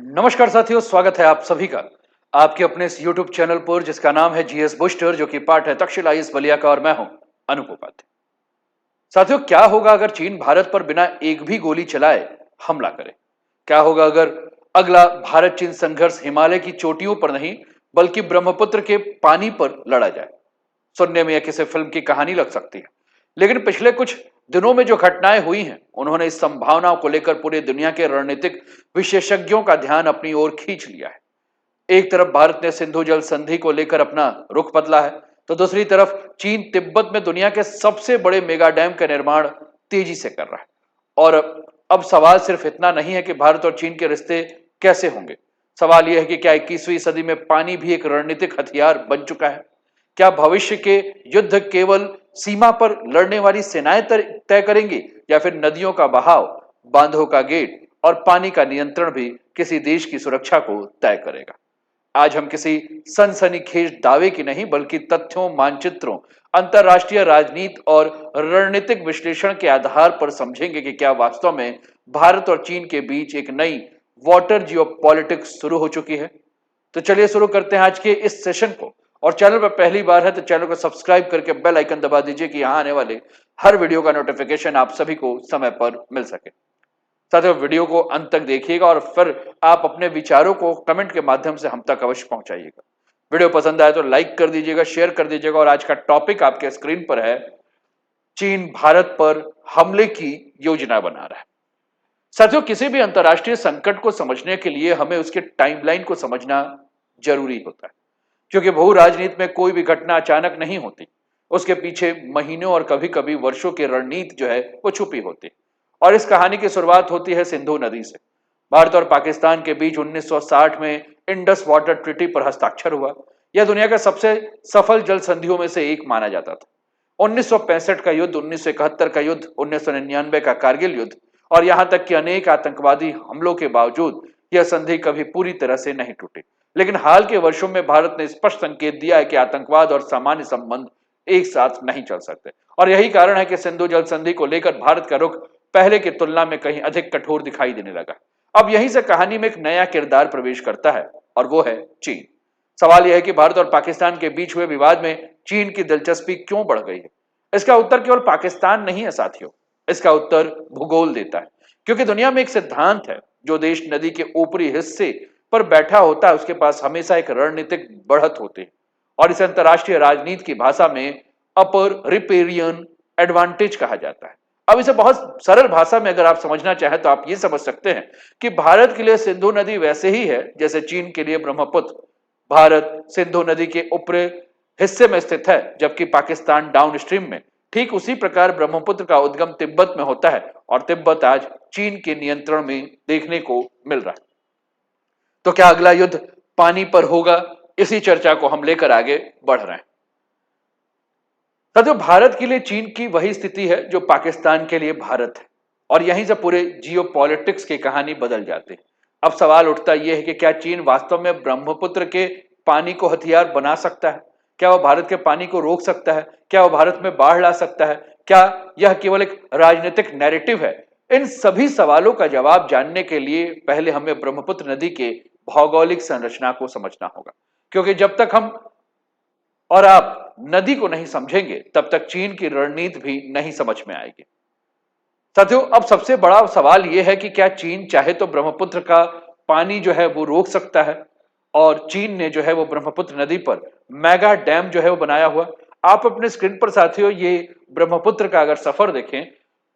नमस्कार साथियों, स्वागत है आप सभी का आपके अपने इस YouTube चैनल पर जिसका नाम है जीएस बूस्टर, जो कि पार्ट है तक्षशिला आईएएस बलिया का। और मैं हूं अनूप उपाध्याय। साथियों, क्या होगा अगर चीन भारत पर बिना एक भी गोली चलाए हमला करे? क्या होगा अगर अगला भारत चीन संघर्ष हिमालय की चोटियों पर नहीं बल्कि ब्रह्मपुत्र के पानी पर लड़ा जाए? सुनने में यह किसी फिल्म की कहानी लग सकती है, लेकिन पिछले कुछ दिनों में जो घटनाएं हुई हैं उन्होंने इस संभावनाओं को लेकर पूरी दुनिया के रणनीतिक विशेषज्ञों का ध्यान अपनी ओर खींच लिया है। एक तरफ भारत ने सिंधु जल संधि को लेकर अपना रुख बदला है, तो दूसरी तरफ चीन तिब्बत में दुनिया के सबसे बड़े मेगा डैम का निर्माण तेजी से कर रहा है। और अब सवाल सिर्फ इतना नहीं है कि भारत और चीन के रिश्ते कैसे होंगे। सवाल यह है कि क्या 21वीं सदी में पानी भी एक रणनीतिक हथियार बन चुका है? क्या भविष्य के युद्ध केवल सीमा पर लड़ने वाली सेनाएं तय करेंगी, या फिर नदियों का बहाव, बांधों का गेट और पानी का नियंत्रण भी किसी देश की सुरक्षा को तय करेगा? आज हम किसी सनसनीखेज दावे की नहीं बल्कि तथ्यों, मानचित्रों, अंतरराष्ट्रीय राजनीति और रणनीतिक विश्लेषण के आधार पर समझेंगे कि क्या वास्तव में भारत और चीन के बीच एक नई वाटर जियोपॉलिटिक्स शुरू हो चुकी है। तो चलिए शुरू करते हैं आज के इस सेशन को। और चैनल पर पहली बार है तो चैनल को सब्सक्राइब करके बेल आइकन दबा दीजिए कि यहां आने वाले हर वीडियो का नोटिफिकेशन आप सभी को समय पर मिल सके। साथियों, वीडियो को अंत तक देखिएगा और फिर आप अपने विचारों को कमेंट के माध्यम से हम तक अवश्य पहुंचाइएगा। वीडियो पसंद आए तो लाइक कर दीजिएगा, शेयर कर दीजिएगा। और आज का टॉपिक आपके स्क्रीन पर है, चीन भारत पर हमले की योजना बना रहा है। साथियों, किसी भी अंतरराष्ट्रीय संकट को समझने के लिए हमें उसके टाइमलाइन को समझना जरूरी होता है, क्योंकि भू राजनीति में कोई भी घटना अचानक नहीं होती। उसके पीछे महीनों और कभी कभी वर्षों की रणनीति जो है वो छुपी होती है। और इस कहानी की शुरुआत होती है सिंधु नदी से। भारत और पाकिस्तान के बीच 1960 में इंडस वाटर ट्रीटी पर हस्ताक्षर हुआ। यह दुनिया का सबसे सफल जल संधियों में से एक माना जाता था। 1965 का युद्ध, 1971 का युद्ध, 1999 का कारगिल युद्ध और यहां तक कि अनेक आतंकवादी हमलों के बावजूद यह संधि कभी पूरी तरह से नहीं टूटी। लेकिन हाल के वर्षों में भारत ने स्पष्ट संकेत दिया है कि आतंकवाद और सामान्य संबंध एक साथ नहीं चल सकते। और यही कारण है कि सिंधु जल संधि को लेकर भारत का रुख पहले की तुलना में कहीं अधिक कठोर दिखाई देने लगा। अब यहीं से कहानी में एक नया किरदार प्रवेश करता है और वो है चीन। सवाल यह है कि भारत और पाकिस्तान के बीच हुए विवाद में चीन की दिलचस्पी क्यों बढ़ गई है? इसका उत्तर केवल पाकिस्तान नहीं है साथियों, इसका उत्तर भूगोल देता है। क्योंकि दुनिया में एक सिद्धांत है, जो देश नदी के ऊपरी हिस्से पर बैठा होता है उसके पास हमेशा एक रणनीतिक बढ़त होती है। और इसे अंतरराष्ट्रीय राजनीति की भाषा में अपर रिपेरियन एडवांटेज कहा जाता है। अब इसे बहुत सरल भाषा में अगर आप समझना चाहें तो आप ये समझ सकते हैं कि भारत के लिए सिंधु नदी वैसे ही है जैसे चीन के लिए ब्रह्मपुत्र। भारत सिंधु नदी के ऊपरी हिस्से में स्थित है, जबकि पाकिस्तान डाउनस्ट्रीम में। ठीक उसी प्रकार ब्रह्मपुत्र का उद्गम तिब्बत में होता है और तिब्बत आज चीन के नियंत्रण में देखने को मिल रहा है। तो क्या अगला युद्ध पानी पर होगा? इसी चर्चा को हम लेकर आगे बढ़ रहे हैं। साथियों, भारत के लिए चीन की वही स्थिति है जो पाकिस्तान के लिए भारत है, और यहीं से पूरे जियोपॉलिटिक्स की कहानी बदल जाती है। अब सवाल उठता यह है कि क्या चीन वास्तव में ब्रह्मपुत्र के पानी को हथियार बना सकता है? क्या वह भारत के पानी को रोक सकता है? क्या वह भारत में बाढ़ ला सकता है? क्या यह केवल एक राजनीतिक नैरेटिव है? इन सभी सवालों का जवाब जानने के लिए पहले हमें ब्रह्मपुत्र नदी के भौगोलिक संरचना को समझना होगा, क्योंकि जब तक हम और आप नदी को नहीं समझेंगे तब तक चीन की रणनीति भी नहीं समझ में आएगी। साथियों, अब सबसे बड़ा सवाल यह है कि क्या चीन चाहे तो ब्रह्मपुत्र का पानी जो है वो रोक सकता है? और चीन ने जो है वो ब्रह्मपुत्र नदी पर मेगा डैम जो है वो बनाया हुआ। आप अपने स्क्रीन पर साथियों ये ब्रह्मपुत्र का अगर सफर देखें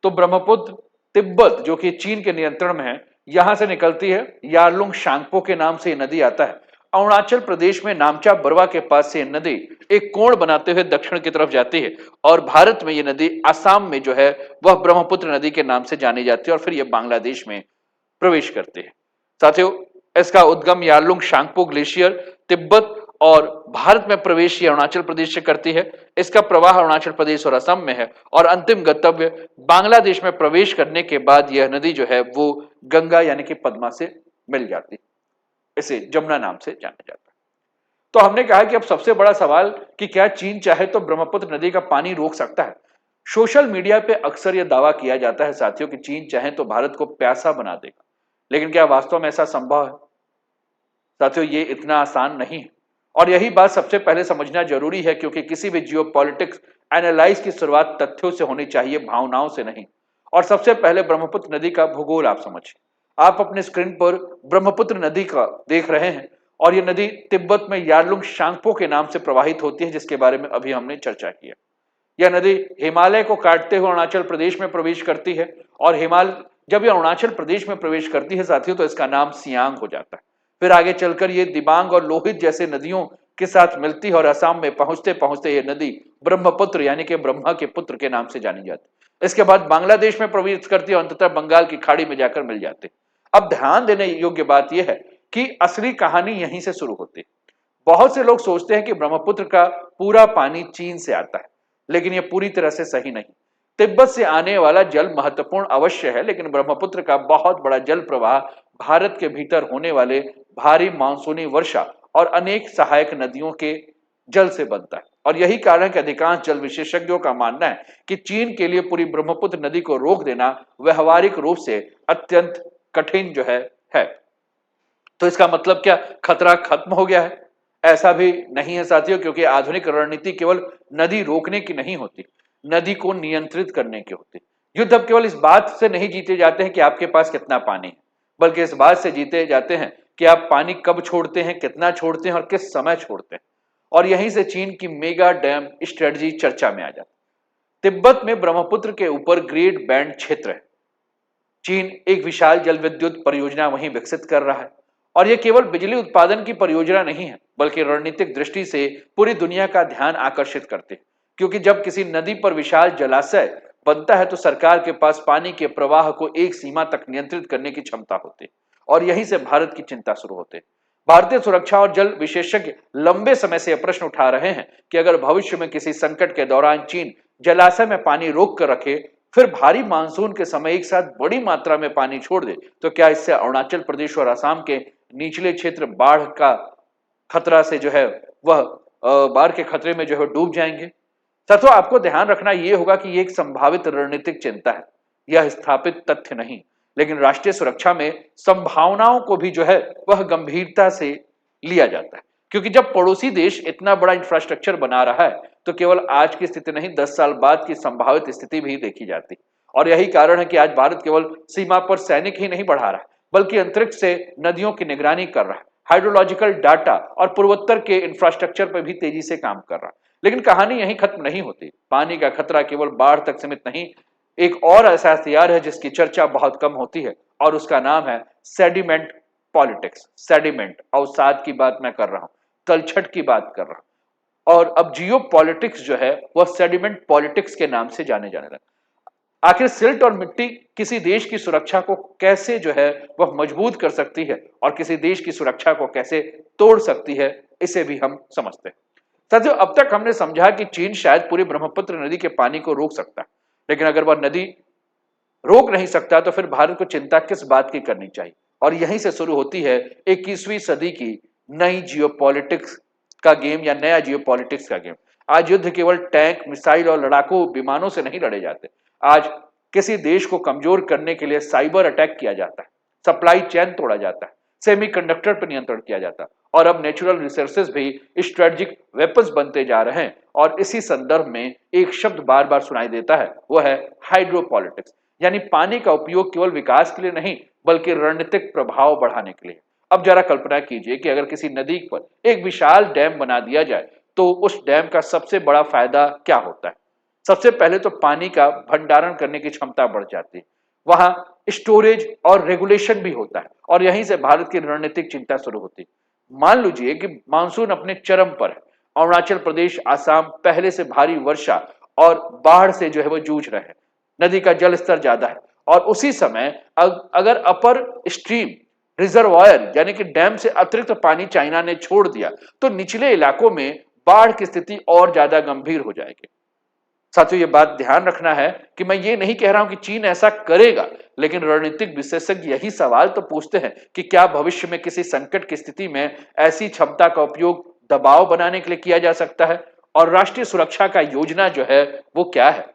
तो ब्रह्मपुत्र तिब्बत जो कि चीन के नियंत्रण में है, यहां से निकलती है। यारलुंग शांगपो के नाम से नदी आता है। अरुणाचल प्रदेश में नामचा बरवा के पास से नदी एक कोण बनाते हुए दक्षिण की तरफ जाती है। और भारत में यह नदी असम में जो है वह ब्रह्मपुत्र नदी के नाम से जानी जाती है और फिर यह बांग्लादेश में प्रवेश करती है। साथियों, इसका उद्गम यारलुंग शांगपो ग्लेशियर तिब्बत और भारत में प्रवेश ये अरुणाचल प्रदेश से करती है। इसका प्रवाह अरुणाचल प्रदेश और असम में है और अंतिम गंतव्य बांग्लादेश में प्रवेश करने के बाद यह नदी जो है वो गंगा यानी कि पद्मा से मिल जाती है। इसे जमुना नाम से जाना जाता है। तो हमने कहा कि अब सबसे बड़ा सवाल कि क्या चीन चाहे तो ब्रह्मपुत्र नदी का पानी रोक सकता है? सोशल मीडिया पे अक्सर यह दावा किया जाता है साथियों कि चीन चाहे तो भारत को प्यासा बना देगा, लेकिन क्या वास्तव में ऐसा संभव है? साथियों ये इतना आसान नहीं है और यही बात सबसे पहले समझना जरूरी है, क्योंकि किसी भी जियोपॉलिटिक्स एनालाइज की शुरुआत तथ्यों से होनी चाहिए, भावनाओं से नहीं। और सबसे पहले ब्रह्मपुत्र नदी का भूगोल आप समझिए। आप अपने स्क्रीन पर ब्रह्मपुत्र नदी का देख रहे हैं और ये नदी तिब्बत में यारलुंग शांगपो के नाम से प्रवाहित होती है, जिसके बारे में अभी हमने चर्चा किया। यह नदी हिमालय को काटते हुए अरुणाचल प्रदेश में प्रवेश करती है और जब यह अरुणाचल प्रदेश में प्रवेश करती है साथियों, तो इसका नाम सियांग हो जाता है। फिर आगे चलकर ये दिबांग और लोहित जैसे नदियों के साथ मिलती है और असम में पहुंचते पहुंचते ये नदी ब्रह्मपुत्र यानी कि ब्रह्मा के पुत्र के नाम से जानी जाती है। इसके बाद बांग्लादेश में प्रवेश करती है और अंततः बंगाल की खाड़ी में जाकर मिल जाते हैं। अब ध्यान देने योग्य बात यह है कि असली कहानी यहीं से शुरू होती है। बहुत से लोग सोचते हैं कि ब्रह्मपुत्र का पूरा पानी चीन से आता है, लेकिन यह पूरी तरह से सही नहीं। तिब्बत से आने वाला जल महत्वपूर्ण अवश्य है, लेकिन ब्रह्मपुत्र का बहुत बड़ा जल प्रवाह भारत के भीतर होने वाले भारी मानसूनी वर्षा और अनेक सहायक नदियों के जल से बनता है। और यही कारण है कि अधिकांश जल विशेषज्ञों का मानना है कि चीन के लिए पूरी ब्रह्मपुत्र नदी को रोक देना व्यवहारिक रूप से अत्यंत कठिन है। तो इसका मतलब क्या खतरा खत्म हो गया है? ऐसा भी नहीं है साथियों, क्योंकि आधुनिक रणनीति केवल नदी रोकने की नहीं होती, नदी को नियंत्रित करने की होती। युद्ध अब केवल इस बात से नहीं जीते जाते हैं कि आपके पास कितना पानी है, बल्कि इस बात से जीते जाते हैं कि आप पानी कब छोड़ते हैं, कितना छोड़ते हैं और किस समय छोड़ते हैं। और यहीं से चीन की मेगा डैम स्ट्रेटजी चर्चा में आ जाती है। तिब्बत में ब्रह्मपुत्र के ऊपर ग्रेट बैंड क्षेत्र है। चीन एक विशाल जल विद्युत परियोजना वहीं विकसित कर रहा है और यह केवल बिजली उत्पादन की परियोजना नहीं है, बल्कि रणनीतिक दृष्टि से पूरी दुनिया का ध्यान आकर्षित करते हैं। क्योंकि जब किसी नदी पर विशाल जलाशय बनता है तो सरकार के पास पानी के प्रवाह को एक सीमा तक नियंत्रित करने की क्षमता होती है और यहीं से भारत की चिंता शुरू होती है। भारतीय सुरक्षा और जल विशेषज्ञ लंबे समय से यह प्रश्न उठा रहे हैं कि अगर भविष्य में किसी संकट के दौरान चीन जलाशय में पानी रोक कर रखे, फिर भारी मानसून के समय एक साथ बड़ी मात्रा में पानी छोड़ दे, तो क्या इससे अरुणाचल प्रदेश और असम के निचले क्षेत्र बाढ़ का खतरा से वह बाढ़ के खतरे में डूब जाएंगे? साथियों, आपको ध्यान रखना यह होगा कि यह एक संभावित रणनीतिक चिंता है, यह स्थापित तथ्य नहीं। लेकिन राष्ट्रीय सुरक्षा में संभावनाओं को भी वह गंभीरता से लिया जाता है, क्योंकि जब पड़ोसी देश इतना बड़ा इंफ्रास्ट्रक्चर बना रहा है तो केवल आज की स्थिति नहीं, 10 साल बाद की संभावित स्थिति भी देखी जाती। और यही कारण है कि आज भारत केवल सीमा पर सैनिक ही नहीं बढ़ा रहा है, बल्कि अंतरिक्ष से नदियों की निगरानी कर रहा है, हाइड्रोलॉजिकल डाटा और पूर्वोत्तर के इंफ्रास्ट्रक्चर पर भी तेजी से काम कर रहा है। लेकिन कहानी यहीं खत्म नहीं होती। पानी का खतरा केवल बाढ़ तक सीमित नहीं, एक और ऐसा हथियार है जिसकी चर्चा बहुत कम होती है और उसका नाम है सेडिमेंट पॉलिटिक्स। सेडिमेंट, अवसाद की बात मैं कर रहा हूं, तलछट की बात कर रहा हूं। और अब जियो पॉलिटिक्स वह सेडिमेंट पॉलिटिक्स के नाम से जाने लगा। आखिर सिल्ट और मिट्टी किसी देश की सुरक्षा को कैसे वह मजबूत कर सकती है और किसी देश की सुरक्षा को कैसे तोड़ सकती है, इसे भी हम समझते हैं। साथियों, अब तक हमने समझा कि चीन शायद पूरी ब्रह्मपुत्र नदी के पानी को रोक सकता है, लेकिन अगर वह नदी रोक नहीं सकता तो फिर भारत को चिंता किस बात की करनी चाहिए? और यहीं से शुरू होती है 21वीं सदी की नई जियोपॉलिटिक्स का गेम या नया जियोपॉलिटिक्स का गेम। आज युद्ध केवल टैंक, मिसाइल और लड़ाकू विमानों से नहीं लड़े जाते। आज किसी देश को कमजोर करने के लिए साइबर अटैक किया जाता है, सप्लाई चेन तोड़ा जाता है, सेमीकंडक्टर पर नियंत्रण किया जाता है और अब नेचुरल रिसोर्सेज भी स्ट्रेटेजिक वेपन्स बनते जा रहे हैं। और इसी संदर्भ में एक शब्द बार बार सुनाई देता है, वो है हाइड्रोपॉलिटिक्स, यानी पानी का उपयोग केवल विकास के लिए नहीं, बल्कि रणनीतिक प्रभाव बढ़ाने के लिए। अब जरा कल्पना कीजिए कि अगर किसी नदी पर एक विशाल डैम बना दिया जाए तो उस डैम का सबसे बड़ा फायदा क्या होता है? सबसे पहले तो पानी का भंडारण करने की क्षमता बढ़ जाती है, वहां स्टोरेज और रेगुलेशन भी होता है और यहीं से भारत की रणनीतिक चिंता शुरू होती है। मान लीजिए कि मानसून अपने चरम पर है, अरुणाचल प्रदेश, आसाम पहले से भारी वर्षा और बाढ़ से वो जूझ रहे हैं, नदी का जल स्तर ज्यादा है और उसी समय अगर अपर स्ट्रीम रिजर्वायर यानी कि डैम से अतिरिक्त पानी चाइना ने छोड़ दिया तो निचले इलाकों में बाढ़ की स्थिति और ज्यादा गंभीर हो जाएगी। साथियों, ये बात ध्यान रखना है कि मैं ये नहीं कह रहा हूं कि चीन ऐसा करेगा, लेकिन रणनीतिक विशेषज्ञ यही सवाल तो पूछते हैं कि क्या भविष्य में किसी संकट की स्थिति में ऐसी क्षमता का उपयोग दबाव बनाने के लिए किया जा सकता है? और राष्ट्रीय सुरक्षा का योजना वो क्या है?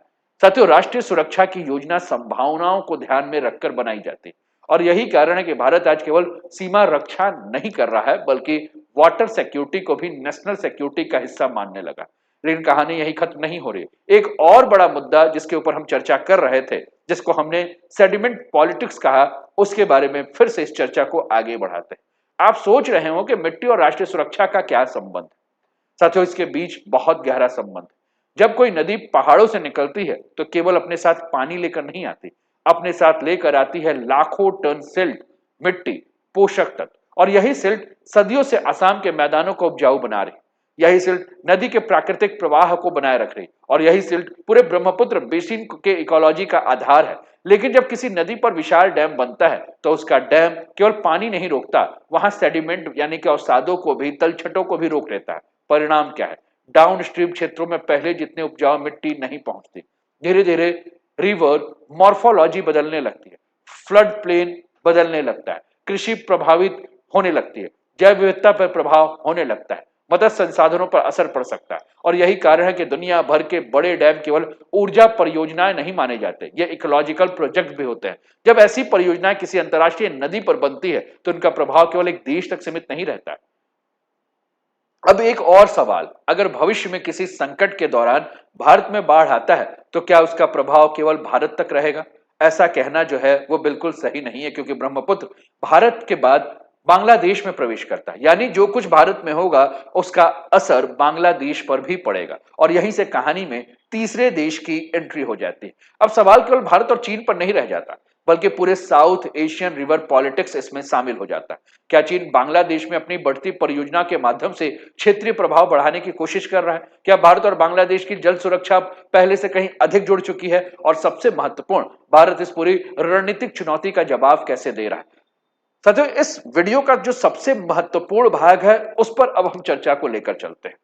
साथियों, राष्ट्रीय सुरक्षा की योजना संभावनाओं को ध्यान में रखकर बनाई जाती है और यही कारण है कि भारत आज केवल सीमा रक्षा नहीं कर रहा है बल्कि वाटर सिक्योरिटी को भी नेशनल सिक्योरिटी का हिस्सा मानने लगा। लेकिन कहानी यही खत्म नहीं हो रही। एक और बड़ा मुद्दा जिसके ऊपर हम चर्चा कर रहे थे, जिसको हमने सेडिमेंट पॉलिटिक्स कहा, उसके बारे में फिर से इस चर्चा को आगे बढ़ाते हैं। आप सोच रहे हो कि मिट्टी और राष्ट्रीय सुरक्षा का क्या संबंध? साथियों, इसके बीच बहुत गहरा संबंध। जब कोई नदी पहाड़ों से निकलती है तो केवल अपने साथ पानी लेकर नहीं आती, अपने साथ लेकर आती है लाखों टन सिल्ट, मिट्टी, पोषक तत्व। और यही सिल्ट सदियों से असम के मैदानों को उपजाऊ बना रही, यही सिल्ट नदी के प्राकृतिक प्रवाह को बनाए रख रही, और यही सिल्ट पूरे ब्रह्मपुत्र बेसिन के इकोलॉजी का आधार है। लेकिन जब किसी नदी पर विशाल डैम बनता है तो उसका डैम केवल पानी नहीं रोकता, वहां सेडिमेंट यानी कि अवसादों को भी, तलछटों को भी रोक लेता है। परिणाम क्या है? डाउन स्ट्रीम क्षेत्रों में पहले जितने उपजाऊ मिट्टी नहीं पहुंचती। धीरे धीरे रिवर मॉर्फोलॉजी बदलने लगती है, फ्लड प्लेन बदलने लगता है, कृषि प्रभावित होने लगती है, जैव विविधता पर प्रभाव होने लगता है, मत्स्य संसाधनों पर असर पड़ सकता है। और यही कारण है कि दुनिया भर के बड़े डैम केवल ऊर्जा परियोजनाएं नहीं माने जाते, ये इकोलॉजिकल प्रोजेक्ट भी होते हैं। जब ऐसी परियोजनाएं किसी अंतर्राष्ट्रीय नदी पर बनती है तो उनका प्रभाव केवल एक देश तक सीमित नहीं रहता है। अब एक और सवाल, अगर भविष्य में किसी संकट के दौरान भारत में बाढ़ आता है तो क्या उसका प्रभाव केवल भारत तक रहेगा? ऐसा कहना जो है वो बिल्कुल सही नहीं है, क्योंकि ब्रह्मपुत्र भारत के बाद बांग्लादेश में प्रवेश करता है, यानी जो कुछ भारत में होगा उसका असर बांग्लादेश पर भी पड़ेगा, और यहीं से कहानी में तीसरे देश की एंट्री हो जाती है। अब सवाल केवल भारत और चीन पर नहीं रह जाता, बल्कि पूरे साउथ एशियन रिवर पॉलिटिक्स इसमें शामिल हो जाता है। क्या चीन बांग्लादेश में अपनी बढ़ती परियोजना के माध्यम से क्षेत्रीय प्रभाव बढ़ाने की कोशिश कर रहा है? क्या भारत और बांग्लादेश की जल सुरक्षा पहले से कहीं अधिक जुड़ चुकी है? और सबसे महत्वपूर्ण, भारत इस पूरी रणनीतिक चुनौती का जवाब कैसे दे रहा है? साथियों, इस वीडियो का जो सबसे महत्वपूर्ण भाग है उस पर अब हम चर्चा को लेकर चलते हैं।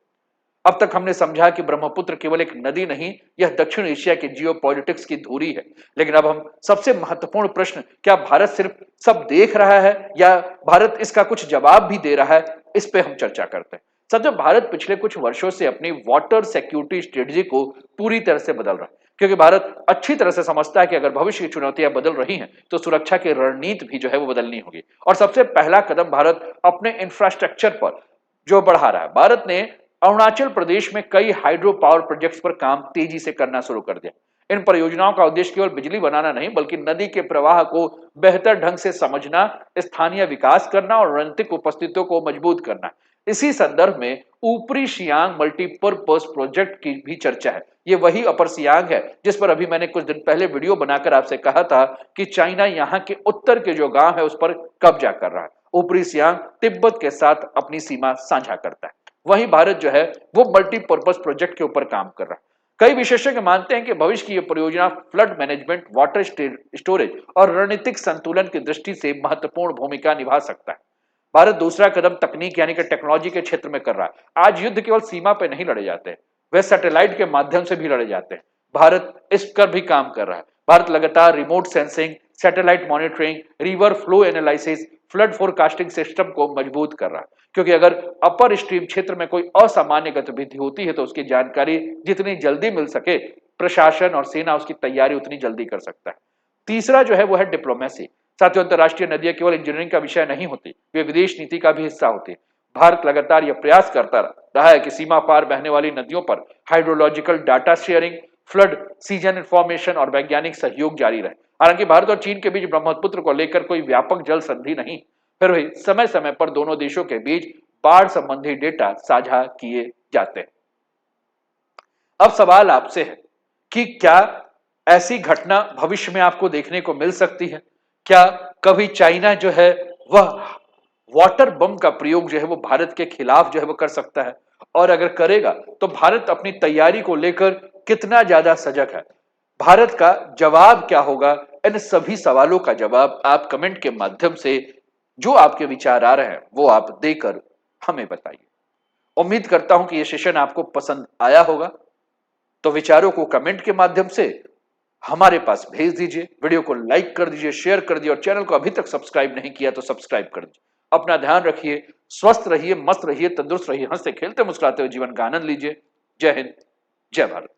अब तक हमने समझा कि ब्रह्मपुत्र केवल एक नदी नहीं, यह दक्षिण एशिया के जियोपॉलिटिक्स की धुरी है। लेकिन अब हम सबसे महत्वपूर्ण प्रश्न, क्या भारत सिर्फ सब देख रहा है या भारत इसका कुछ जवाब भी दे रहा है, इस पे हम चर्चा करते हैं। साथियों, भारत पिछले कुछ वर्षों से अपनी वाटर सिक्योरिटी स्ट्रेटजी को पूरी तरह से बदल रहा है, क्योंकि भारत अच्छी तरह से समझता है कि अगर भविष्य की चुनौतियां बदल रही हैं तो सुरक्षा की रणनीति भी जो है वो बदलनी होगी। और सबसे पहला कदम भारत अपने इंफ्रास्ट्रक्चर पर जो बढ़ा रहा है। भारत ने अरुणाचल प्रदेश में कई हाइड्रो पावर प्रोजेक्ट्स पर काम तेजी से करना शुरू कर दिया। इन परियोजनाओं का उद्देश्य केवल बिजली बनाना नहीं, बल्कि नदी के प्रवाह को बेहतर ढंग से समझना, स्थानीय विकास करना और रणनीतिक उपस्थितियों को मजबूत करना। इसी संदर्भ में ऊपरी सियांग मल्टीपर्पज प्रोजेक्ट की भी चर्चा है। ये वही अपर सियांग है जिस पर अभी मैंने कुछ दिन पहले वीडियो बनाकर आपसे कहा था कि चाइना यहाँ के उत्तर के जो गांव है उस पर कब्जा कर रहा है। ऊपरी सियांग तिब्बत के साथ अपनी सीमा साझा करता है। वहीं भारत जो है वो मल्टीपर्पज प्रोजेक्ट के ऊपर काम कर रहा है। कई विशेषज्ञ मानते हैं कि भविष्य की यह परियोजना फ्लड मैनेजमेंट, वाटर स्टोरेज और रणनीतिक संतुलन की दृष्टि से महत्वपूर्ण भूमिका निभा सकता है। भारत दूसरा कदम तकनीक यानी कि टेक्नोलॉजी के क्षेत्र में कर रहा है। आज युद्ध केवल सीमा पर नहीं लड़े जाते, वे सैटेलाइट के माध्यम से भी लड़े जाते हैं। भारत इस पर भी काम कर रहा है। भारत लगातार remote sensing, satellite monitoring, river flow analysis, flood forecasting system को मजबूत कर रहा है, क्योंकि अगर अपर स्ट्रीम क्षेत्र में कोई असामान्य गतिविधि होती है तो उसकी जानकारी जितनी जल्दी मिल सके, प्रशासन और सेना उसकी तैयारी उतनी जल्दी कर सकता है। तीसरा जो है वो है डिप्लोमेसी। साथियों, अंतरराष्ट्रीय नदियां केवल इंजीनियरिंग का विषय नहीं होती, वे विदेश नीति का भी हिस्सा होती है। भारत लगातार यह प्रयास करता रहा है कि सीमा पार बहने वाली नदियों पर hydrological data sharing, flood season information और वैज्ञानिक सहयोग जारी रहे। हालांकि भारत और चीन के बीच ब्रह्मपुत्र को लेकर कोई व्यापक जल संधि नहीं, फिर भी समय समय पर दोनों देशों के बीच बाढ़ संबंधी डेटा साझा किए जाते हैं। अब सवाल आपसे है कि क्या ऐसी घटना भविष्य में आपको देखने को मिल सकती है? क्या कभी चाइना जो है वह वाटर बम का प्रयोग जो है वो भारत के खिलाफ जो है वो कर सकता है? और अगर करेगा तो भारत अपनी तैयारी को लेकर कितना ज्यादा सजग है? भारत का जवाब क्या होगा? इन सभी सवालों का जवाब आप कमेंट के माध्यम से, जो आपके विचार आ रहे हैं वो आप देकर हमें बताइए। उम्मीद करता हूं कि यह सेशन आपको पसंद आया होगा, तो विचारों को कमेंट के माध्यम से हमारे पास भेज दीजिए, वीडियो को लाइक कर दीजिए, शेयर कर दीजिए, और चैनल को अभी तक सब्सक्राइब नहीं किया तो सब्सक्राइब कर दीजिए। अपना ध्यान रखिए, स्वस्थ रहिए, मस्त रहिए, तंदुरुस्त रहिए, हंसते खेलते मुस्कुराते हुए जीवन का आनंद लीजिए। जय हिंद, जय भारत।